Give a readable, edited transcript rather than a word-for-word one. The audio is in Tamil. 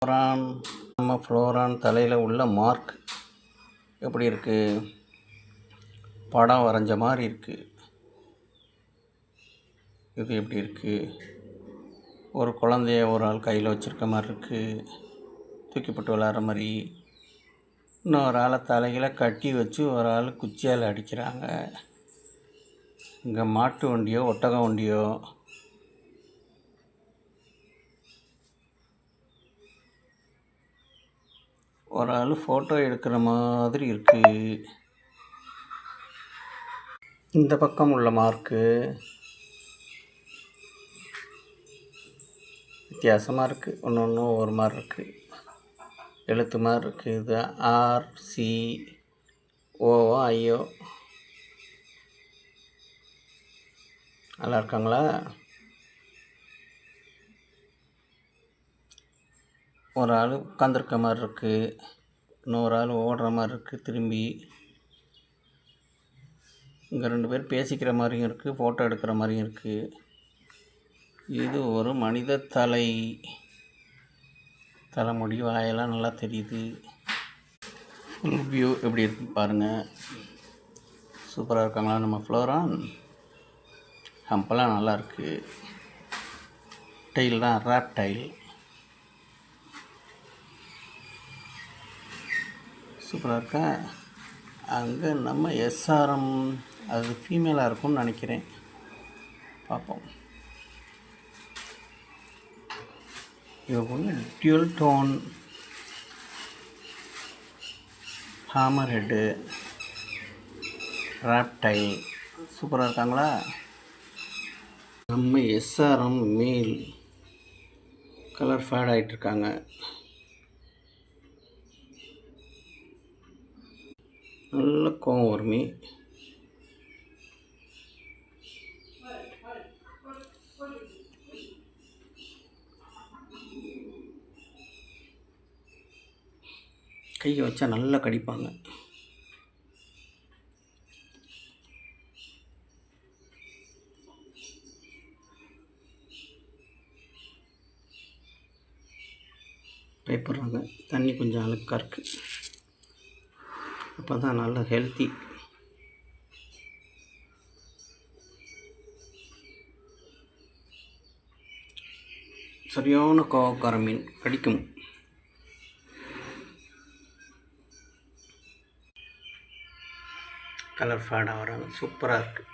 ஃப்ளோரான் நம்ம ஃப்ளோரான் தலையில் உள்ள மார்க் எப்படி இருக்குது? படம் வரைஞ்ச மாதிரி இருக்குது. இது எப்படி இருக்குது? ஒரு குழந்தைய ஒரு ஆள் கையில் வச்சுருக்க மாதிரி இருக்குது, தூக்கி போட்டு விளாட்ற மாதிரி. இன்னொரு ஆளை தலையில் கட்டி வச்சு ஒரு ஆள் குச்சியால் அடிக்கிறாங்க. இங்கே மாட்டு வண்டியோ ஒட்டக வண்டியோ ஒரு ஆள் ஃபோட்டோ எடுக்கிற மாதிரி இருக்குது. இந்த பக்கம் உள்ள மார்க்கு வித்தியாசமாக இருக்குது. ஒன்று ஒன்று ஒரு மாதிரி இருக்குது, எழுத்து மாதிரி இருக்குது. இது RCO ஐயோ. நல்லா இருக்காங்களா? ஒரு ஆள் உட்காந்துருக்க மாதிரி இருக்குது, இன்னொரு ஆள் ஓடுற மாதிரி இருக்குது திரும்பி. இங்கே 2 பேர் பேசிக்கிற மாதிரியும் இருக்குது, ஃபோட்டோ எடுக்கிற மாதிரியும் இருக்குது. இது ஒரு மனித தலைமுடி, வாயெல்லாம் நல்லா தெரியுது. ஃபுல் வியூ எப்படி இருக்குன்னு பாருங்கள். சூப்பராக இருக்காங்களா நம்ம ஃப்ளோரான்? ஹம்பெல்லாம் நல்லா இருக்குது. டெயில் தான் ரேப் டைல், சூப்பராக இருக்கா? அங்கே நம்ம SRM, அது ஃபீமேலாக இருக்கும்னு நினைக்கிறேன், பார்ப்போம். இது ஒன்று டியூல் டோன் ஹாமர் ஹெட்டு ரேப் டைல், சூப்பராக இருக்காங்களா? நம்ம SRM மேல் கலர் ஃபேட் ஆகிட்டுருக்காங்க. நல்ல கோவம் வருமே. கையை வச்சா நல்லா கடிப்பாங்க. பயப்படுறாங்க. தண்ணி கொஞ்சம் அழுக்காக இருக்குது, அப்போ தான் நல்ல ஹெல்த்தி. சரியான கோவக்கார மீன், கடிக்கும். கலர் ஃபேடாக வராங்க, சூப்பராக இருக்குது.